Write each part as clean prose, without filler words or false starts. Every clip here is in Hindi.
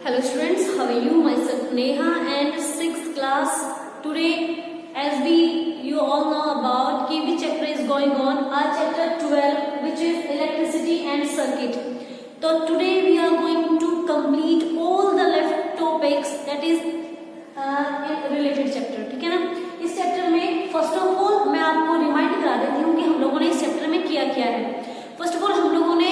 Hello students, how are you? Myself Neha and 6th class. Today, as you all know about which chapter is going on, our chapter 12, which is electricity and circuit. So today we are going to complete all the left topics that is related chapter. ठीक है ना? इस चैप्टर में फर्स्ट ऑफ ऑल मैं आपको रिमाइंड करा देती हूँ कि हम लोगों ने इस चैप्टर में किया क्या है. फर्स्ट ऑफ ऑल हम लोगों ने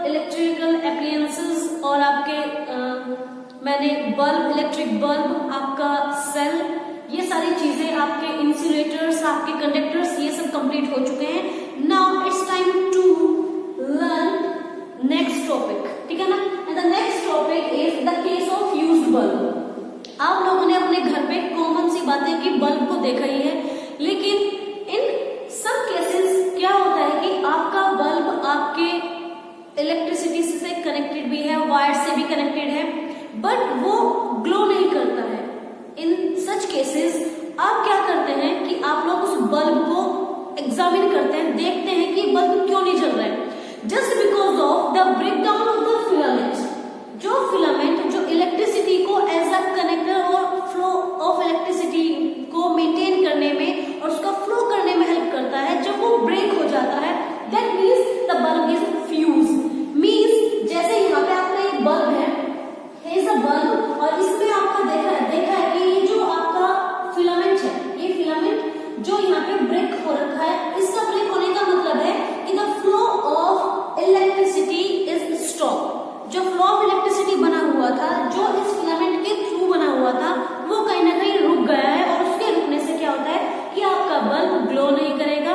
इलेक्ट्रिकल एप्लायंसेस और आपके मैंने बल्ब, इलेक्ट्रिक बल्ब, आपका सेल, ये सारी चीजें, आपके इंसुलेटर्स, आपके कंडक्टर्स, ये सब कंप्लीट हो चुके हैं. Now it's time to learn next topic. ठीक है ना? And the next topic is the case of used bulb. आप लोगों ने अपने घर पे कॉमन सी बातें कि बल्ब को देखा ही है, लेकिन इन सब केसेस क्या होता है कि आपका बल्ब आपके इलेक्ट्रिसिटी से कनेक्टेड भी है, वायर से भी कनेक्टेड है, बट वो ग्लो नहीं करता है. इन सच केसेस आप क्या करते हैं कि आप लोग उस बल्ब को एग्जामिन करते हैं, देखते हैं कि बल्ब क्यों नहीं जल रहा है. Just because of the breakdown of the filament. जो फिलामेंट जो इलेक्ट्रिसिटी को एज अ कनेक्टर और फ्लो ऑफ इलेक्ट्रिसिटी को मेंटेन करने में और उसका फ्लो करने में हेल्प करता है, जब वो ब्रेक हो जाता है, that means the bulb is fuse. Means जैसे यहाँ पे आपका एक बल्ब है, इज अ बल्ब, और इसमें आपका देखा है कि ये जो आपका फिलामेंट है, ये फिलामेंट जो यहाँ पे ब्रेक हो रखा है, इसका ब्रेक होने का मतलब है कि the flow of electricity is stop. जो फ्लो ऑफ इलेक्ट्रिसिटी बना हुआ था, जो इस फिलामेंट के थ्रू बना हुआ था, वो कहीं ना कहीं रुक गया है, और उसके रुकने से क्या होता है कि आपका बल्ब ग्लो नहीं करेगा.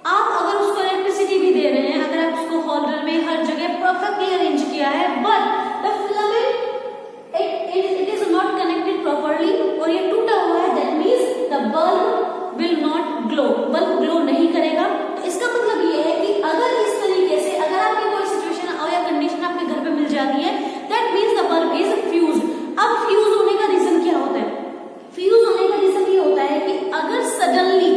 आप अगर उसको इलेक्ट्रिसिटी भी दे रहे हैं, अगर आप उसको होल्डर में हर जगह परफेक्टली अरेंज किया है, but the filament it is not connected properly और ये टूटा हुआ है, that means the bulb will not glow. Bulb glow नहीं करेगा. तो इसका मतलब ये है कि अगर इस तरीके से अगर आपकी कोई सिचुएशन या कंडीशन आपके घर पे मिल जाती है, that means the bulb is fused. अब फ्यूज होने का रीजन क्या होता है? फ्यूज होने का रीजन ये होता है कि अगर सडनली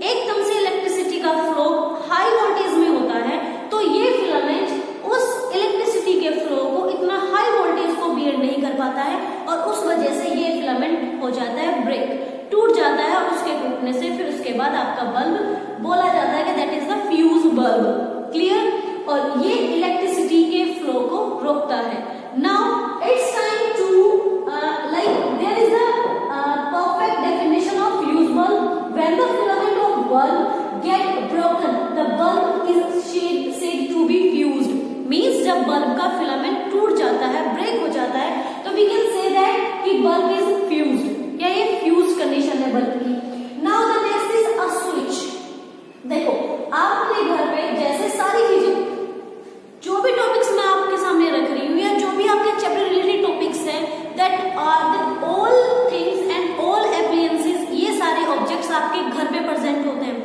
एकदम से इलेक्ट्रिसिटी का फ्लो हाई वोल्टेज में होता है, तो ये फिलामेंट उस इलेक्ट्रिसिटी के फ्लो को इतना हाई वोल्टेज को बियर नहीं कर पाता है, और उस वजह से ये फिलामेंट हो जाता है ब्रेक, टूट जाता है, और उसके टूटने से फिर उसके बाद आपका बल्ब बोला जाता है कि that is the fuse bulb. Clear? और ये इलेक्ट्रिसिटी के फ्लो को रोकता है. Now it's time to there is a perfect definition of fuse bulb. When the filament of bulb get broken, the bulb is said to be fused. Means जब बल्ब का फिलामेंट टूट जाता है, ब्रेक हो जाता है, तो वी कैन से दैट कि बल्ब इज फ्यूज्ड, या ये फ्यूज कंडीशन है बल्ब की. Now the next is a switch. देखो, आप अपने घर पे जैसे सारी चीजें, जो भी टॉपिक्स मैं आपके सामने रख रही हूँ, या जो भी आपके चैप्टर रिलेटेड टॉपिक्स हैं, that are all things and all appliances, ये सारे ऑब्जेक्ट्स आपके घर पे प्रेजेंट होते हैं.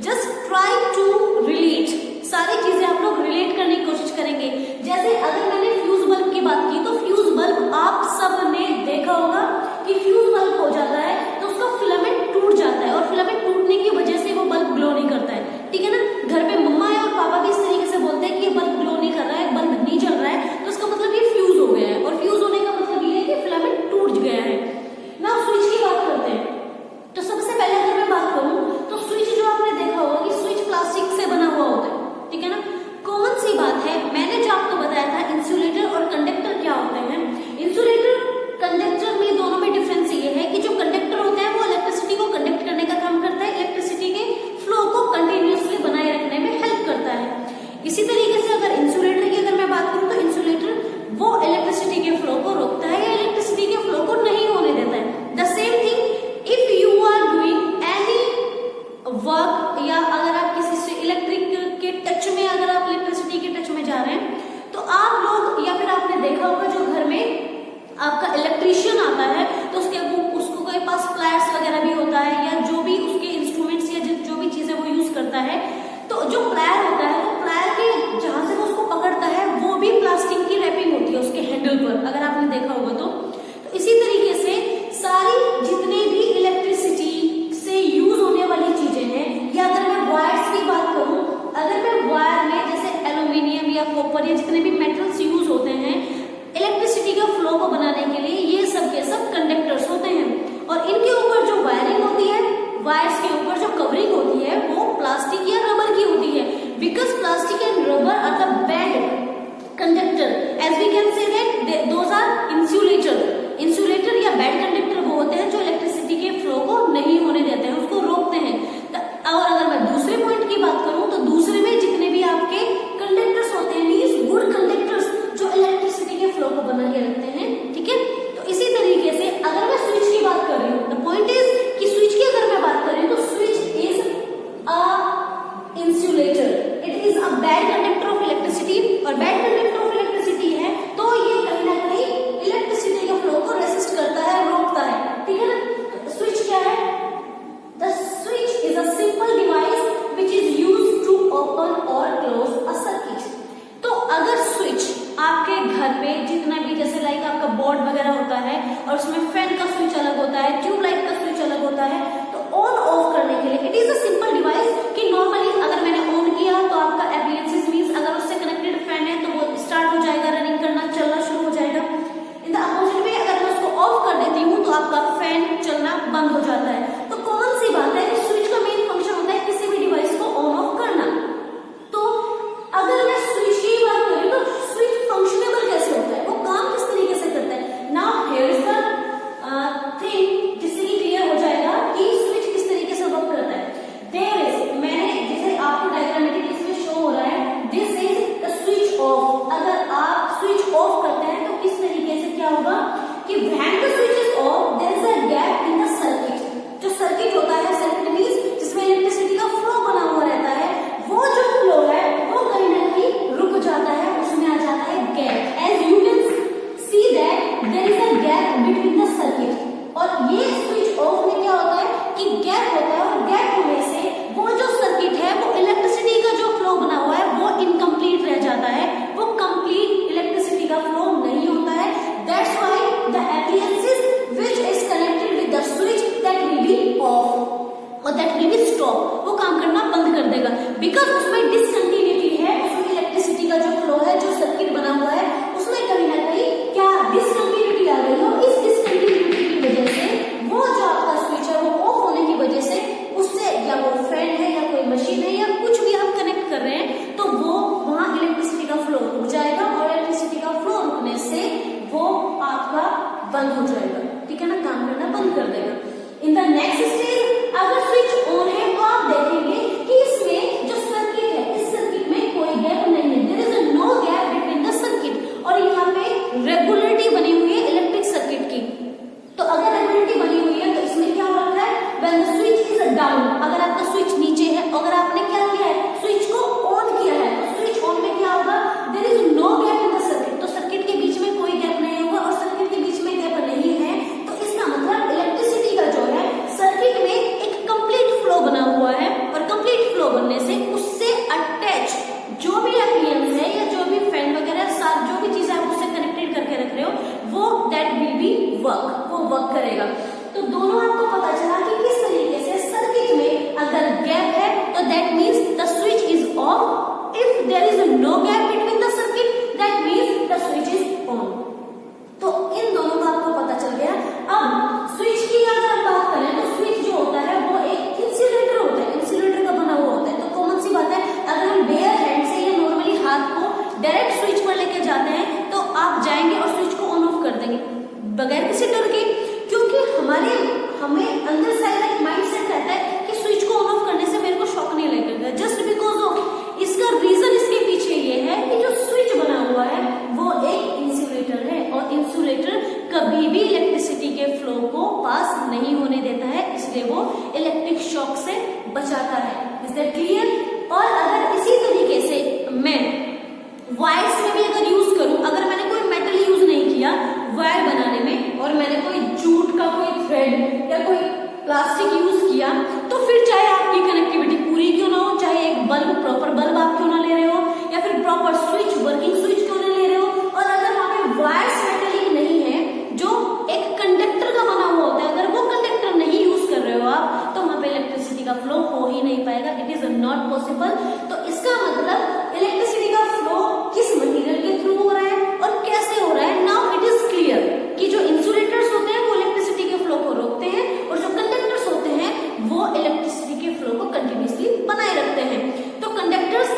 Just try to relate. सारी चीजें आप लोग रिलेट करने की कोशिश करेंगे. जैसे अगर मैंने फ्यूज बल्ब की बात की, तो फ्यूज बल्ब आप सब ने देखा होगा कि फ्यूज बल्ब हो जाता है तो उसका फिलामेंट टूट जाता है, और फिलामेंट टूटने की वजह से वो बल्ब ग्लो नहीं करता है. ठीक है ना? घर पे मम्मा और पापा भी इस तरीके से बोलते हैं कि ये बल्ब ग्लो नहीं कर रहा है, बल्ब नहीं जल रहा है, तो उसका मतलब ये फ्यूज हो गया है, और फ्यूज होने का मतलब ये है कि फिलामेंट टूट गया है. ना स्विच की बात करते हैं. तो सबसे पहले अगर मैं बात करूं, तो स्विच जो आपने देखा होगा कि स्विच प्लास्टिक से बना हुआ होता है. ठीक है ना? कॉमन सी बात है. मैंने जो आपको बताया था इंसुलेटर और कंडक्टर क्या होते हैं. इंसुलेटर कंडक्टर में दोनों में डिफरेंस ये है कि जो कंडक्टर होता है वो इलेक्ट्रिसिटी को कंडक्ट करने का काम करता है, इलेक्ट्रिसिटी के फ्लो को कंटिन्यूअसली बनाए रखने में हेल्प करता है. इसी तरीके से अगर इंसुलेटर की अगर मैं बात करूं, तो इंसुलेटर वो इलेक्ट्रिसिटी के फ्लो को रोकता है या इलेक्ट्रिसिटी के फ्लो को नहीं होने देता है. The same thing if you are doing any work, या अगर आप किसी से इलेक्ट्रिक के टच में, अगर आप इलेक्ट्रिसिटी के टच में जा रहे हैं, तो आप लोग, या फिर आपने देखा होगा जो घर में आपका इलेक्ट्रिशियन आता है, तो उसको कोई पास प्लायर्स वगैरह भी होता है, या जो भी उसके इंस्ट्रूमेंट्स या जो भी चीजें वो यूज करता है, तो जो प्लायर होता है, वो प्लायर के जहां से वो उसको पकड़ता है, वो भी प्लास्टिक की रैपिंग होती है उसके हैंडल पर, अगर आपने देखा होगा तो. इसी तरीके से सारी जितने भी इलेक्ट्रिसिटी से यूज होने वाली चीजें हैं, या अगर मैं वायर्स की बात करूं, अगर मैं वायर में जैसे एल्यूमिनियम या कॉपर या जितने भी मेटल्स यूज होते हैं, because plastic and rubber are the bad conductor, as we can say that those are insulator या bad conductor वो होते हैं जो इलेक्ट्रिसिटी के फ्लो को नहीं होने देते हैं, उसको रोकते हैं। और अगर मैं दूसरे पॉइंट की बात करूं तो दूसरे में जितने भी आपके कंडक्टर्स होते हैं मींस गुड कंडक्टर्स जो इलेक्ट्रिसिटी के फ्लो को बना के रखते हैं, ठीक है। तो इसी तरीके से अगर मैं स्विच की बात कर रही हूँ, द पॉइंट इज कि स्विच की अगर मैं बात कर रही हूँ तो switch is a insulator, it is a bad conductor of electricity, और बैड कंडक्टर ऑफ इलेक्ट्रिसिटी है तो ये कहीं ना कहीं इलेक्ट्रिसिटी के फ्लो को रेसिस्ट करता है, रोकता है, ठीक है ना। स्विच क्या है? The switch is a simple device which is used to open और क्लोज अ सर्किट। तो अगर स्विच आपके घर पे जितना भी जैसे लाइक आपका बोर्ड वगैरह होता है और उसमें फैन का स्विच अलग होता है, ट्यूबलाइट का स्विच अलग होता है, तो ऑन ऑफ करने के लिए it is a simple device कि नॉर्मली अगर मैंने ऑन किया तो आपका एप्लायंसेस मींस अगर उससे कनेक्टेड फैन है तो वो स्टार्ट हो जाएगा, रनिंग करना, चलना शुरू हो जाएगा। इन द अपोजिट में अगर मैं उसको ऑफ कर देती हूँ तो आपका फैन चलना बंद हो जाता है। तो कॉमन सी बात है कि स्विच का मेन फंक्शन होता है किसी भी डिवाइस को ऑन ऑफ करना। तो अगर मैं स्विच की बात करूँ तो स्विच फंक्शनेबल कैसे होता है, वो काम किस तरीके से करता है। Now here is the thing, जिससे कि क्लियर हो जाएगा कि स्विच किस तरीके से वर्क करता है। देयर इज, मैंने जैसे आपको डायग्रामेटिक इसमें शो हो रहा है, this is the switch off. अगर आप स्विच ऑफ करते हैं तो किस तरीके से क्या होगा कि when the switch is of their is a gap in the circuit. जो सर्किट होता है, सर्किट मींस जिसमें इलेक्ट्रिसिटी का फ्लो बना हुआ रहता है, वो जो फ्लो है वो कहीं ना कहीं रुक जाता है, उसमें आ जाता है gap. As you can see that there is a gap between the circuit. और ये स्विच ऑफ में क्या होता है कि गैप होता है, और गैप होने से वो जो सर्किट है वो इलेक्ट्रिसिटी का जो फ्लो बना हुआ है वो इनकम्प्लीट रह जाता है, वो कंप्लीट इलेक्ट्रिसिटी का फ्लो नहीं होता है। That's why the appliances which is connected with the switch that will be of और दैट विल बी स्टॉप, वो काम करना बंद कर देगा, बिकॉज उसमें डिसकंटिन्यूटी है, उसमें इलेक्ट्रिसिटी का जो फ्लो है, जो सर्किट बना हुआ है उसमें कहीं ना कहीं क्या डिसकंटिन्यूटी आ गई हो। इस डिसकंटिन्यूटी की वजह से वो जो आपका स्विच है वो ऑफ होने की वजह से उससे, या वो फैन है या कोई मशीन है या कुछ भी आप कनेक्ट कर रहे हैं, तो वो वहां इलेक्ट्रिसिटी का फ्लो रुक जाएगा, और इलेक्ट्रिसिटी का फ्लो रुकने से वो आपका बंद हो जाएगा, ठीक है ना, काम करना बंद कर देगा। इन द नेक्स्ट स्टेज अगर स्विच ऑन है तो आप देखेंगे कि इसमें जो सर्किट है, इस सर्किट में कोई गैप नहीं है, there is no gap between the circuit, और यहाँ पे रेगुलरिटी बनी हुई है इलेक्ट्रिक सर्किट की। तो अगर रेगुलरिटी बनी हुई है तो इसमें क्या हो रखा है, when the switch is down, अगर आपका स्विच नीचे है, अगर आपने क्या किया है स्विच को ऑन किया है, तो स्विच ऑन में क्या होगा, there is no gap in the circuit, तो सर्किट के बीच में कोई गैप नहीं होगा, और सर्किट के बीच में गैप नहीं है तो इसका मतलब इलेक्ट्रिसिटी का जो है सर्किट में एक कंप्लीट फ्लो बना हुआ है, और कंप्लीट फ्लो बनने से उससे अटैच जो भी एप्लायंस है या जो भी फैन वगैरह साथ जो भी चीज आप उससे कनेक्टेड करके रख रहे हो वो दैट विल बी वर्क, वो वर्क करेगा। तो दोनों आपको पता चला कि किस तरीके से सर्किट में अगर गैप है तो that means the switch is off, if there is no gap between the circuit that means the switch is on. तो इन दोनों का आपको पता चल गया। अब स्विच की अगर हम बात करें तो स्विच जो होता है वो एक इंसुलेटर होता है, इंसुलेटर का बना हुआ होता है। तो कॉमन सी बात है, अगर हम बेयर हैंड से या नॉर्मली हाथ को डायरेक्ट स्विच पर लेके जाते हैं तो आप जाएंगे और स्विच को ऑन ऑफ कर देंगे बगैर किसी डर के, क्योंकि हमें अंदर से एक माइंड सेट रहता है कि स्विच को ऑन ऑफ करने से मेरे को शॉक नहीं लगेगा, जस्ट बिकॉज ऑफ इसका रीजन इसके पीछे ये है कि जो स्विच बना हुआ है वो एक इंसुलेटर है, और इंसुलेटर कभी भी इलेक्ट्रिसिटी के फ्लो को पास नहीं होने देता है, इसलिए वो इलेक्ट्रिक शॉक से बचाता है। Is that clear? और अगर इसी तरीके से मैं वायर्स में भी अगर यूज करूं, अगर मैंने कोई मेटल यूज नहीं किया वायर बनाने में और मैंने कोई जूट का कोई थ्रेड या कोई प्लास्टिक यूज किया, तो फिर चाहे आपकी कनेक्टिविटी पूरी क्यों ना हो, चाहे एक बल्ब प्रॉपर बल्ब आप क्यों ना ले रहे हो, या फिर प्रॉपर स्विच वर्किंग स्विच क्यों ना ले रहे हो, और अगर वहां पे वायर्स मेटेलिक नहीं है जो एक कंडक्टर का बना हुआ होता है, अगर वो कंडक्टर नहीं यूज कर रहे हो आप, तो वहां पे इलेक्ट्रिसिटी का फ्लो हो ही नहीं पाएगा, इट इज नॉट पॉसिबल। तो इसका मतलब इलेक्ट्रिसिटी का फ्लो किस मटेरियल के थ्रू हो रहा है और कैसे हो रहा है। नाउ इट इज क्लियर कि जो इंसुलेटर्स होते हैं वो इलेक्ट्रिसिटी के फ्लो को रोकते हैं, और जो कंडक्टर्स होते हैं वो इलेक्ट्रिसिटी के फ्लो को कंटिन्यूअसली बनाए रखते हैं। तो कंडक्टर्स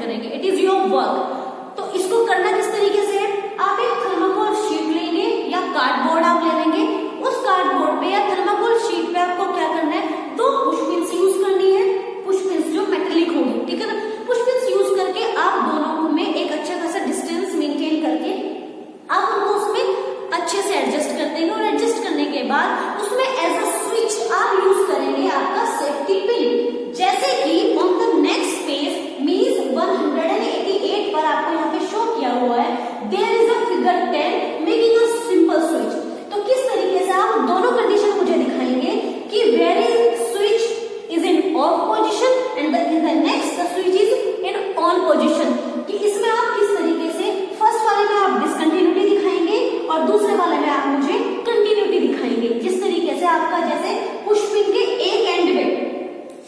करेंगे, इट इज योर वर्क। तो इसको करना किस तरीके से है, आप एक थर्माकोल शीट लेंगे या कार्डबोर्ड आप ले लेंगे, उस कार्डबोर्ड पे या थर्माकोल शीट पे आपको क्या करना है, 2 पुश पिन्स यूज करनी है, पुश पिन्स जो मेटेलिक होगी, ठीक है ना। पुश पिन्स यूज करके आप दोनों में एक अच्छा खासा डिस्टेंस मेंटेन करके आप उनको उसमें अच्छे से एडजस्ट कर देंगे, और एडजस्ट करने के बाद उसमें एज अ स्विच आप यूज करेंगे आपका सेफ्टी पिन। जैसे कि on the next page means 188 पर आपको यहाँ पे शो किया हुआ है, there is a figure 10 making a simple switch. तो किस तरीके से आप दोनों कंडीशन मुझे दिखाएंगे कि where is switch is in off position and in the next the switch is in on position, कि इसमें आप किस तरीके से फर्स्ट वाले में आप डिसकंटिन्यूटी दिखाएंगे और दूसरे वाले में आप मुझे कंटिन्यूटी दिखाएंगे। जिस तरीके से आपका जैसे पुश पिन के एक एंड में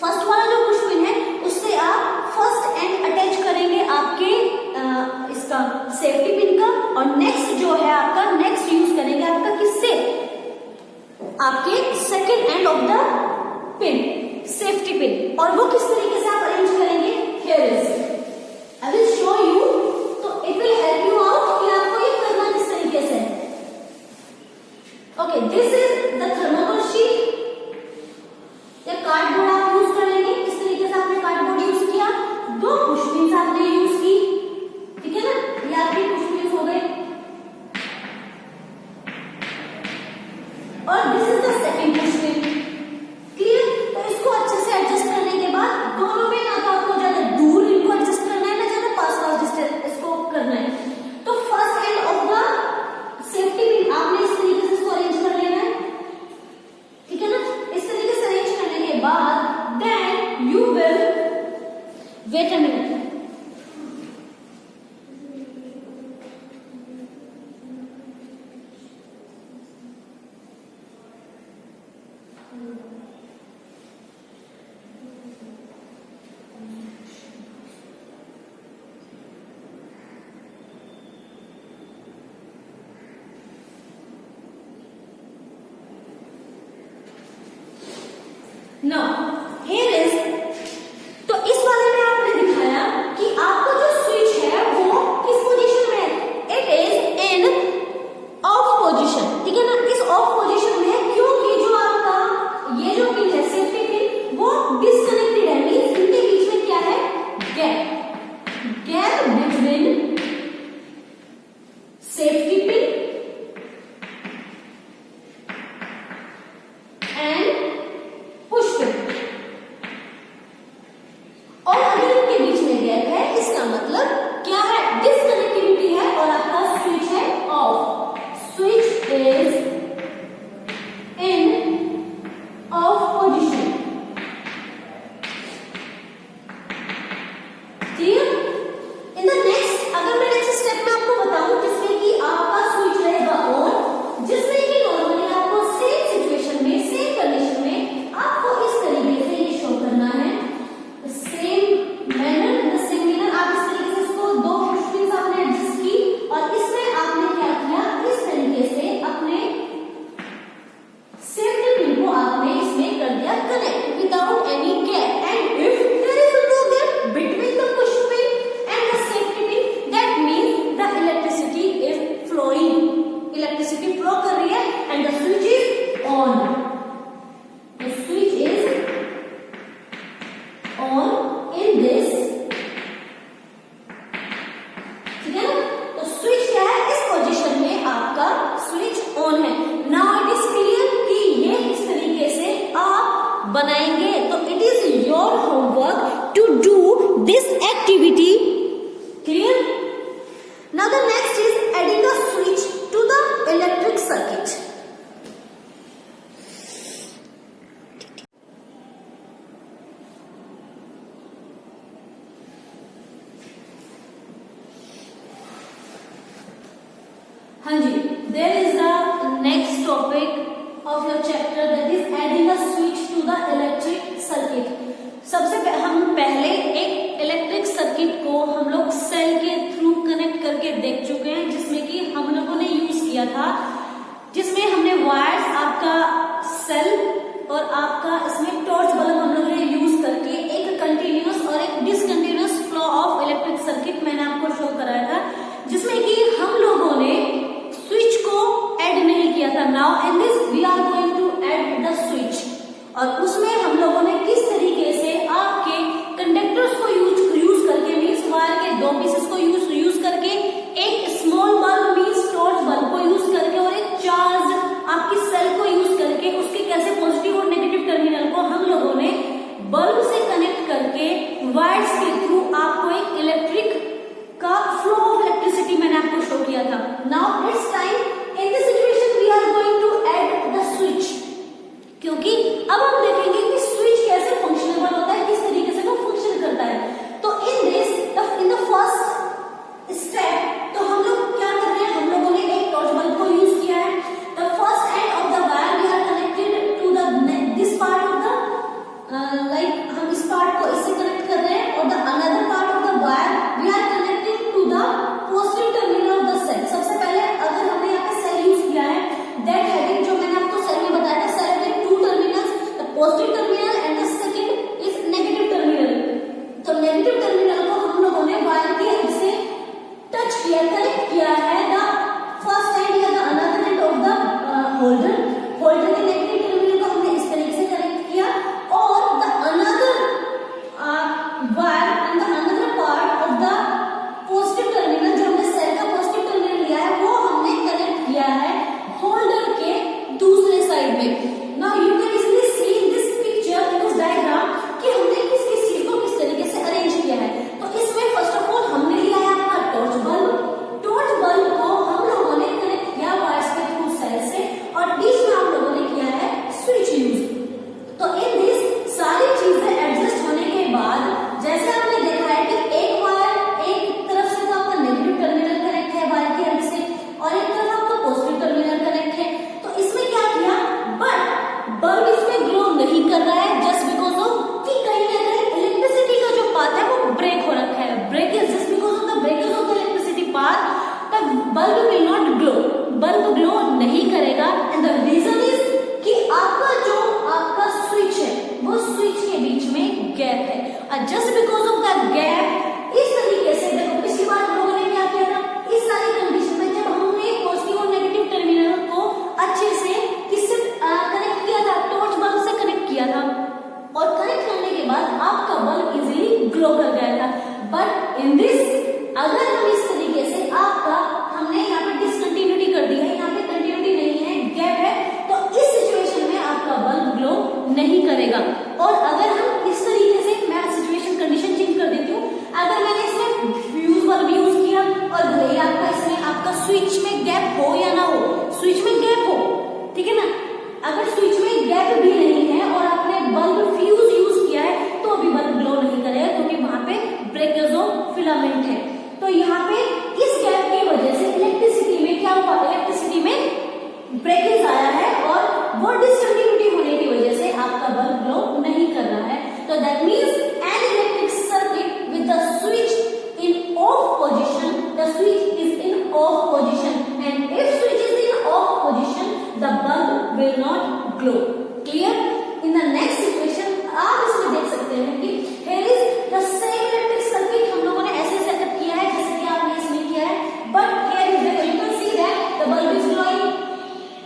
फर्स्ट वाला जो पुश पिन है उससे आप फर्स्ट एंड अटैच करेंगे आपके इसका सेफ्टी पिन का, और नेक्स्ट जो है आपका नेक्स्ट यूज करेंगे आपका किससे, आपके second end of the pin safety pin. और वो किस तरीके से आप अरेंज करेंगे, here is I will show you, तो it will help you out कि आपको ये करना किस तरीके से। Okay, this is the thermocol sheet या कार्डबोर्ड आप यूज कर लेंगे। इस तरीके से आपने कार्डबोर्ड यूज किया, 2 पुश पिन्स आपने यूज की, ठीक है ना, ये आपके पुश पिन्स हो गए, और this is the second push pin, clear. तो इसको अच्छे से एडजस्ट करने के बाद दोनों में ना तो आपको ज्यादा दूर इनको एडजस्ट करना है ना ज्यादा पास डिस्टेंस इसको करना है। तो first and of the safety pin आपने इस तरीके से इसको अरेंज कर लेना है, ठीक है ना। इस तरीके से अरेंज करने के बाद then you will wait a minute, no here is, तो इस वाले में आपने दिखाया कि आपको जो स्विच है वो किस पोजीशन में है, it is in of position, ठीक है ना। इस ऑफ पोजीशन में है क्योंकि जो आपका ये जो पिन है सेफ्टी पिन वो डिस्कनेक्टेड है, मींस इनके बीच में क्या है, gap between safety pin and push pin, और अगर इनके बीच में गैप है इसका मतलब क्या है, डिसकनेक्टिविटी है और आपका स्विच है of, switch is in of position, clear. In the next, अगर मैं नेक्स्ट स्टेप में आपको बताऊं जिसमें कि आपका स्विच रहेगा ऑन, जिसमें कि नॉर्मली आपको सेम सिचुएशन में सेम कंडीशन में आपको इस तरीके से ये शो करना है, सेम मैनर आप इस तरीके से इसको 2 पुश पिन्स आपने एडजस्ट की, और इसमें आपने क्या किया, इस तरीके से अपने सेफ्टी पिन को आपने इसमें कर दिया connect without any gap, and if there is no gap between the push pin and the safety pin, that means the electricity is flowing, electricity flow कर रही है and the switch is on, the switch is on in this, ठीक है ना। तो स्विच क्या है, इस पोजीशन में आपका स्विच ऑन है। नाउ इट इज क्लियर कि ये इस तरीके से आप बनाएंगे, तो it is your homework to do this activity, clear. Now the next is adding a switch to the electric circuit. हाँ जी, there is the next topic of your chapter that is adding a switch to the electric circuit. सबसे हम पहले एक इलेक्ट्रिक सर्किट को हम लोग सेल के थ्रू कनेक्ट करके देख चुके हैं, जिसमें कि हम लोगों ने यूज किया था, जिसमें हमने वायर्स आपका सेल और आपका इसमें टॉर्च बल्ब हम लोगों ने यूज करके एक कंटिन्यूअस और एक discontinuous flow of electric just because of the gap. इस तरीके से देखो पिछली बार हम लोगों ने क्या किया था, इस सारी कंडीशन में जब हमने पॉजिटिव और नेगेटिव टर्मिनल को अच्छे से किससे कनेक्ट किया था, टॉर्च बल्ब से कनेक्ट किया था, और कनेक्ट करने के बाद आपका बल्ब इजीली ग्लो कर गया था। बट इन दिस, अगर हम इस तरीके से आपका हमने यहाँ पे डिसकंटिन्यूटी कर दी है, यहाँ पे कंटिन्यूटी नहीं है, गैप है, तो इस सिचुएशन में आपका बल्ब ग्लो नहीं करेगा। और अगर हम इस तरीके से, मैं सिचुएशन कंडीशन चेंज कर देती हूँ, अगर मैंने इसमें फ्यूज बल्ब यूज किया और भले आपका इसमें आपका स्विच में गैप हो या ना हो, स्विच में गैप हो, ठीक है ना, अगर स्विच में गैप भी नहीं है और आपने बल्ब फ्यूज यूज किया है तो अभी बल्ब ग्लो नहीं करेगा, क्योंकि वहां पे ब्रेकेज ऑफ फिलामेंट है। तो यहाँ पे इस गैप की वजह से इलेक्ट्रिसिटी में क्या हुआ, इलेक्ट्रिसिटी में ब्रेकेज आया है और वो डिसकंटिन्यूटी होने की वजह से आपका बल्ब ग्लो नहीं कर रहा है। तो that means an electric circuit with the switch in of position, the switch is in of position and if switch is in of position the bulb will not glow. Clear? In the next situation आप इसमें देख सकते हैं कि here is the same electric circuit, हम लोगों ने ऐसे सेटअप किया है जैसे कि आपने इसमें किया है, but here is the, you can see that the bulb is glowing,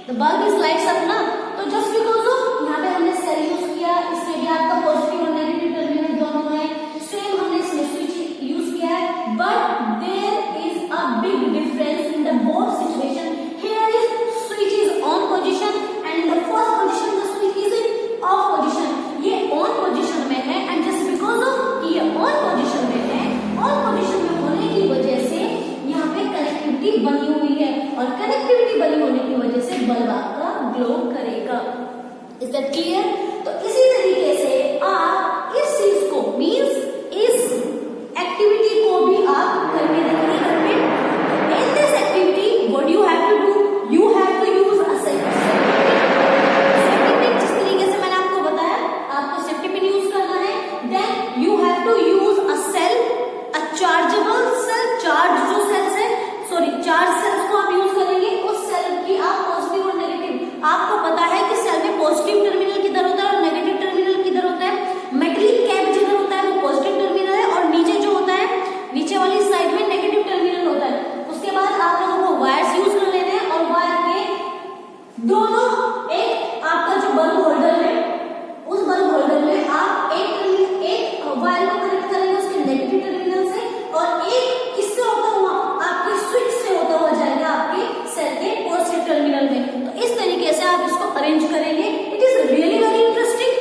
the bulb is lights up ना, तो just because of यहाँ पे हमने सेल यूज किया, इसमें भी आपका पॉजिटिव और नेगेटिव टर्मिनल दोनों है, सेम हमने इसमें स्विच यूज किया है, but there is a big difference in the both situation. Here is switch is on position and in the first position the switch is in off position. ये ऑन पोजीशन में है एंड जस्ट बिकॉज ऑफ ये ऑन पोजीशन में है, ऑन पोजीशन में होने की वजह से यहाँ पे कनेक्टिविटी बनी हुई है और कनेक्टिविटी बनी होने की वजह से बल्ब आपका ग्लो करेगा। Is that clear? तो इसी तरीके से आप इस चीज को मींस इस एक्टिविटी को भी आप करके देखिए घर में। In this activity what you have to do, you have to use a safety pin. जिस तरीके से मैंने आपको बताया आपको सेफ्टी पिन यूज करना है, then you have to use a cell, a chargeable cell, charge जो सेल्स है, सॉरी चार्ज सेल्स को आप यूज करेंगे। उस सेल की आप पॉजिटिव और नेगेटिव, आपको पता है कि सेल में पॉजिटिव टर्मिनल किधर होता है और नेगेटिव टर्मिनल किधर होता है, मेटलिक कैप जिधर होता है वो पॉजिटिव टर्मिनल है और नीचे जो होता है नीचे वाली साइड में नेगेटिव टर्मिनल होता है। उसके बाद आप लोगों को वायर्स यूज कर लेने हैं और वायर के दोनों, एक आपका जो बल्ब होल्डर है उस बल्ब होल्डर में आप एक वायर को कनेक्ट करेंगे उसके नेगेटिव टर्मिनल से और एक किससे होता हुआ आपके स्विच से होता हुआ जाएगा आपके सेल के पॉजिटिव टर्मिनल में। तो इस तरीके से आप इसको अरेंज करेंगे। It is really very interesting,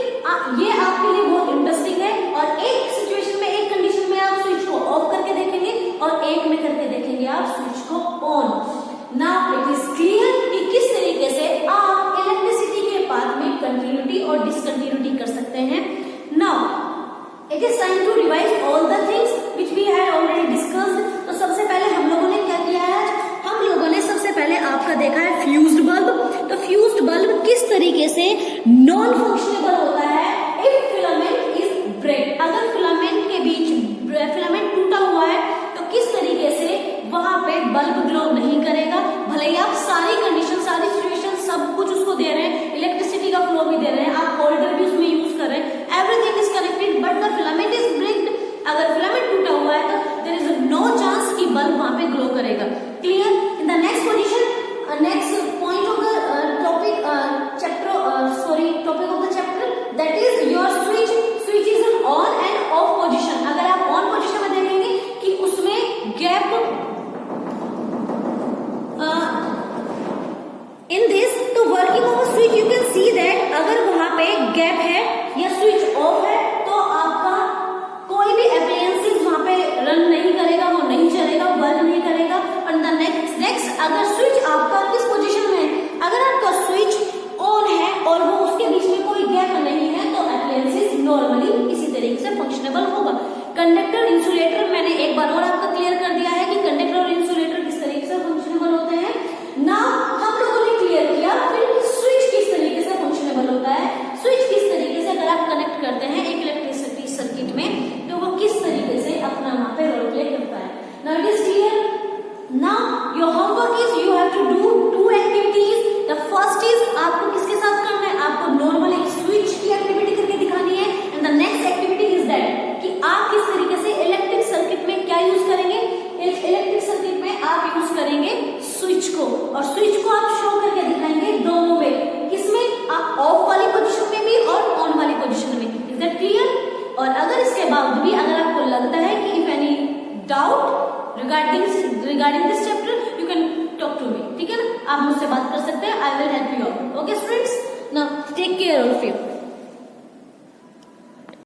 ये आपके लिए बहुत इंटरेस्टिंग है। और एक सिचुएशन में, एक कंडीशन में आप स्विच को ऑफ करके देखेंगे और एक में करके देखेंगे आप स्विच को on. Now it is clear कि किस तरीके से आप इलेक्ट्रिसिटी के पाथ में कंटिन्यूटी और डिसकंटिन्यूटी कर सकते हैं। Now it is time to revise all the things which we had already discussed. तो सबसे पहले हम लोगों ने क्या किया है, हम लोगों ने सबसे पहले आपका देखा है फ्यूज्ड बल्ब। तो फ्यूज्ड बल्ब किस तरीके से नॉन फंक्शनेबल होता है इफ फिलामेंट इज ब्रेक। अगर फिलामेंट के बीच फिलामेंट टूटा हुआ है तो किस तरीके से वहां पे बल्ब ग्लो नहीं करेगा, भले ही आप सारी कंडीशन, सारी सिचुएशन सब कुछ उसको दे रहे हैं, इलेक्ट्रिसिटी का फ्लो भी दे रहे हैं, आप होल्डर भी उसमें यूज कर रहे हैं, everything is connected, but the filament is breaked. अगर फिलामेंट टूटा हुआ है तो देयर इज नो चांस कि बल्ब वहां पे ग्लो करेगा। Clear? In the next position, next point of the topic topic of the chapter, that is your switch. Switch is in on and off position. अगर आप ऑन पोजीशन में देखेंगे कि उसमें गैप इन दिस, तो working of switch you can see that अगर वहां पे गैप है या स्विच ऑफ है तो आपका कोई भी अप्लायंसेस वहां पे रन नहीं करेगा, वो नहीं चलेगा, वर्क नहीं करेगा। और द नेक्स्ट अगर स्विच आपका किस पोजीशन में है, अगर आपका स्विच ऑन है और वो उसके बीच में कोई गैप नहीं है तो अप्लायंसेस नॉर्मली इसी तरीके से फंक्शनेबल होगा। कंडक्टर, इंसुलेटर, मैंने एक बार और आपका क्लियर कर दिया है कि कंडक्टर और इंसुलेटर किस तरीके से फंक्शनेबल होते हैं। ना हम लोगों ने क्लियर किया फिर स्विच किस तरीके से फंक्शनेबल होता है, स्विच किस तरीके से अगर आप कनेक्ट करते हैं एक इलेक्ट्रिसिटी सर्किट में तो वो किस तरीके से अपना वहां पे रोल प्ले करता है। Now it is clear. Now your homework is you have to do 2 activities. The first is आपको किसके साथ करना है, आपको नॉर्मल एक स्विच की एक्टिविटी करके दिखानी है and the next activity is that कि यूज करेंगे स्विच को, और स्विच को आप शो करके दिखाएंगे दोनों में, किसमें, आप ऑफ वाली पोजीशन में भी और ऑन वाली पोजीशन में। Is that clear? और अगर इसके बाद भी अगर आपको लगता है कि if any doubt regarding this chapter you can talk to me, ठीक है ना, आप मुझसे बात कर सकते हैं, I will help you out. Okay students, now take care of you.